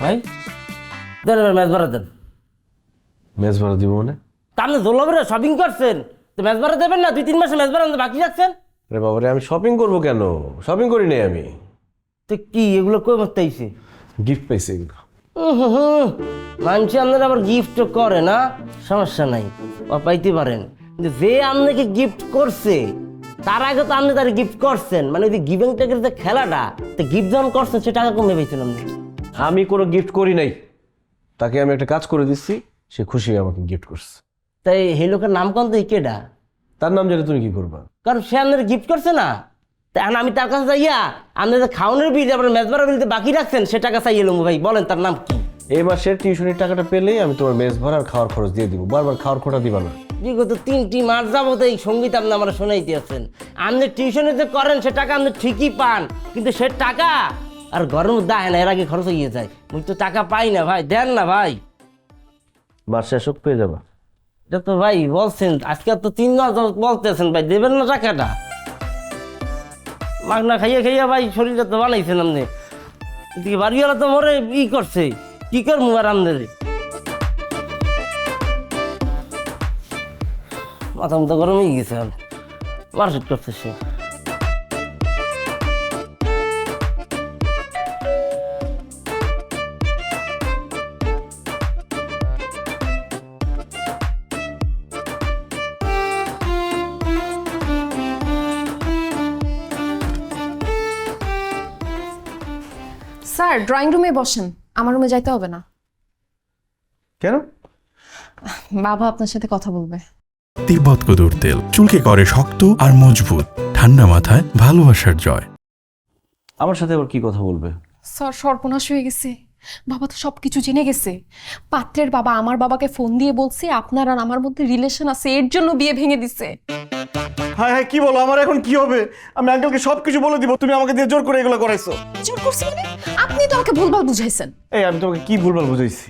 ভাই দেন এবার ম্যাচ ভাড়া দেন। ম্যাচ ভাড়া দিব মানে? তা আপনি দোলাভরে শপিং করছেন, তো ম্যাচ ভাড়া দেবেন না? 2-3 মাসে ম্যাচ ভাড়া আমাদের বাকি রাখছেন। আরে বাবা রে, আমি শপিং করবো কেন? শপিং করি নাই আমি। তো কি এগুলো কই মারতে আইছে? গিফট পাইছি এগুলো। মানুষ আপনারা আবার গিফট করে না, সমস্যা নাই, ও পাইতে পারেন। কিন্তু যে আপনাকে গিফট করছে তার আগে তো আপনি তার গিফট করছেন, মানে ওই যে গিভিং টেকের যে খেলাটা, তো গিফট যখন করছেন সে টাকা কমে পেয়েছেন আপনি। আমি কোনো গিফট করি নাই, তাকে আমি একটা কাজ করে দিচ্ছি, সে খুশি হয়ে আমাকে গিফট করছে। তাই এই লোকের নাম কোন তো কেডা? তার নাম জানি তুমি কি করবা? কারণ সে আপনার গিফট করছে না, তা এখন আমি তার কাছে যাইয়া আপনাদের খাওয়ানোর বিল, আপনার মেজ ভাড়া বিল বাকি রাখছেন, সে টাকা চাইয়ে এলাম। ভাই বলেন তার নাম কি? এই মাসের টিউশনের টাকাটা পেলেই আমি তোমার মেস ভাড়া আর খাওয়ার খরচ দিয়ে দিব, বারবার খাওয়ার খোটা দিবা না। বিগত 3টি মাস যাবত এই সঙ্গীত আপনি আমার শোনাইতে আছেন। আপনি টিউশনে যে করেন সে টাকা আপনি ঠিকই পান, কিন্তু সে টাকা আর ঘরের মধ্যে আয় না, এর আগে খরচ হয়ে যায়। মুই তো টাকা পাই না ভাই, দেন না ভাই। মাস শেষ হোক পেয়ে যাবা। এটা তো ভাই বলছেন, আজকে তো 3 মাস বলতেছেন ভাই, দেবেন না টাকাটা? মাগনা খাইয়া খাইয়া ভাই শরীরটা তো বানাইছেন আপনি। এদিকে বাড়িওয়ালা তো মরে ই করছে, কি করবো আর আপনাদের? মাথা মতো গরম হয়ে গেছে, মার্কেট করছে সে। স্যার ড্রয়িং রুমে বসেন, আমার রুমে যাইতে হবে না। কেন? বাবা আপনার সাথে কথা বলবে। তিব্বত কদুর তেল চুলকে করে শক্ত আর মজবুত, ঠান্ডা মাথায় ভালোবাসার জয়। আমার সাথে আবার কি কথা বলবে? স্যার সর্বনাশ হয়ে গেছে, বাবা তো সবকিছু জেনে গেছে। পাত্রের বাবা আমার বাবাকে ফোন দিয়ে বলছে আপনার আর আমার মধ্যে রিলেশন আছে, এর জন্য বিয়ে ভেঙে দিছে। হ্যাঁ হ্যাঁ, কি বলো? আমার এখন কি হবে? আমি আঙ্কেলকে সবকিছু বলে দিব, তুমি আমাকে দিয়ে জোর করে এগুলো করাইছো। জোর করছি মানে? আপনি তো আমাকে ভুলভাল বুঝাইছেন। এই আমি তোমাকে কি ভুলভাল বুঝাইছি?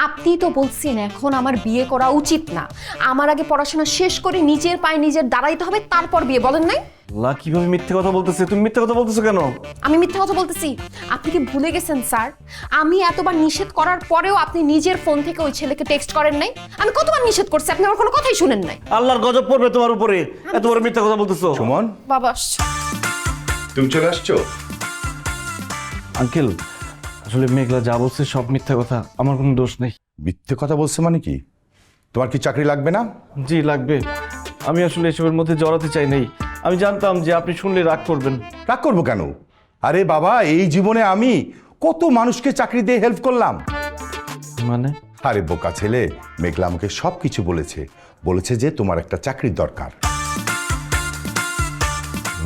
আপনি তো বলছেন এখন আমার বিয়ে করা উচিত না, আমার আগে পড়াশোনা শেষ করে নিজের পায়ে নিজের দাঁড়াইতে হবে, তারপর বিয়ে, বলেন নাই? আল্লাহ, কিভাবে মিথ্যে কথা বলতেছে? তুমি মিথ্যে কথা বলতেছো কেন? আমি মিথ্যা কথা বলতেছি? আপনি কি ভুলে গেছেন স্যার, আমি এতবার নিষেধ করার পরেও আপনি নিজের ফোন থেকে ওই ছেলেকে টেক্সট করেন নাই? আমি কতবার নিষেধ করছি, আপনি আমার কোনো কথাই শুনেন নাই। আল্লাহর গজব পড়বে তোমার উপরে, এত বড় মিথ্যে কথা বলতেছো। সুমন, বাবা তুমি চলে আসছো? আঙ্কেল, আসলে মেঘলা যা বলছে সব মিথ্যা কথা, আমার কোনো দোষ নেই। মিথ্যে কথা বলছে মানে কি? তোমার কি চাকরি লাগবে না? জি লাগবে, আমি আসলে এসবের মধ্যে জড়াতে চাই নাই। আমি জানতাম যে আপনি শুনলে রাগ করবেন। রাগ করবো কেন? আরে বাবা, এই জীবনে আমি কত মানুষকে চাকরি দিয়ে হেল্প করলাম। মানে? আরে বোকা ছেলে, মেঘলা আমাকে সব কিছু বলেছে, বলেছে যে তোমার একটা চাকরির দরকার।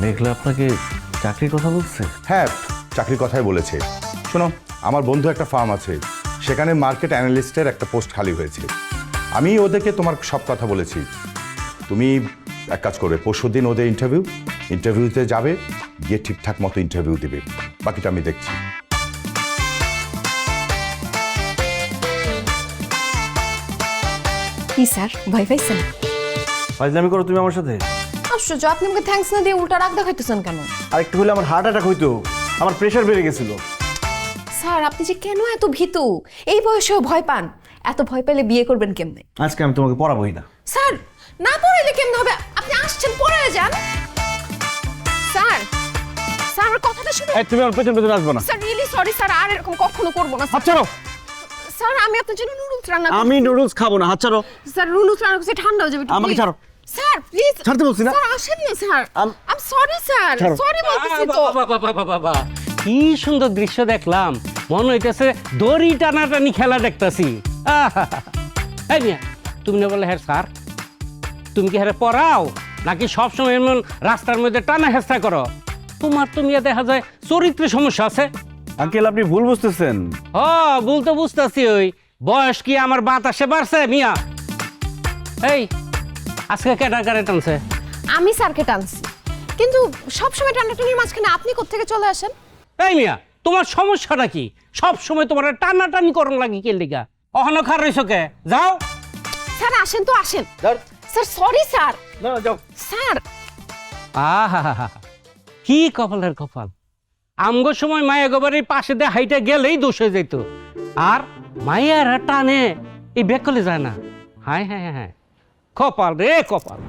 মেঘলা আপনাকে চাকরির কথা বলছে? হ্যাঁ, চাকরির কথাই বলেছে। শোনো, আমার বন্ধু একটা ফার্ম আছে, সেখানে মার্কেট অ্যানালিস্টের একটা পোস্ট খালি হয়েছে। আমি ওদেরকে তোমার সব কথা বলেছি। তুমি এক কাজ করবে, পরশুদিন ওদের ইন্টারভিউতে যাবে, গিয়ে ঠিকঠাক মতো ইন্টারভিউ দেবে, বাকিটা আমি দেখছি। কি স্যার ভয় পাইছেন? ফাজলামি করো তুমি আমার সাথে? আশ্চর্য, আপনি আমাকে থ্যাঙ্কস না দিয়ে উল্টা রাগ দেখাইতেছেন কেন? আরেকটু হলে আমার হার্ট অ্যাটাক হইতো, আমার প্রেশার বেড়ে গেছিল। স্যার আপনি যে কেন এত ভীতু, এই বয়সেও ভয় পান? এত ভয় পেলে বিয়ে করবেন কেমনে? আজকে আমি তোমাকে পড়াবোই না। স্যার না পড়াইলে কেমনে হবে? আপনি আসছেন পড়ে যান। স্যার স্যার আমার কথাটা শুনুন। এই তুমি আমার পেছন পেছন আসবে না। স্যার রিয়েলি সরি স্যার, আর এরকম কখনো করবো না। হাত ছাড়ো। স্যার আমি আপনার জন্য নুডলস রান্না করছি। আমি নুডলস খাবো না, হাত ছাড়ো। স্যার নুডলস রান্না করছি, ঠান্ডা হয়ে যাবে। আমাকে ছাড়ো। স্যার প্লিজ ছাড়তে বলছি না। স্যার আসেন না sir, I am sorry sir, sorry বলতেছি তো। বাবা কি সুন্দর দৃশ্য দেখলাম, মনে হইতেছে দড়ি টানাটানি খেলা দেখতেছি। এই মিয়া, তুমি না বলে হ্যাঁ স্যার, তুমি কি হ্যাঁ পড়াও নাকি সবসময় এমন রাস্তার মধ্যে টানা হেঁচড়া করো? তোমার তো মিয়া দেখা যায় চরিত্রের সমস্যা আছে। আঙ্কেল আপনি ভুল বুঝতেছেন। ভুল তো বুঝতেছি, ওই বয়স কি আমার বাতাসে বাড়ছে মিয়া? এই আজকে কেটা টানছে? আমি স্যারকে টানছি, কিন্তু সবসময় টানাটানির মাঝখানে আপনি কোত্থেকে চলে আসেন? এই মিয়া, তোমার সমস্যাটা কি? সব সময় তোমার টানাটানি করন লাগি কে লিগা? অহনো খার রইছো কে? যাও। স্যার আসেন তো আসেন। Sir sorry sir. না যাও। স্যার আহা, কি কপালের কপাল! আমগো সময় মায়া গোবারের পাশে দিয়ে হাইটা গেলেই দোষ হয়ে যেত। আর মাইয়ারা টানে এই ব্যাগ করলে যায় না। হ্যাঁ হ্যাঁ হ্যাঁ, কপাল রে কপাল।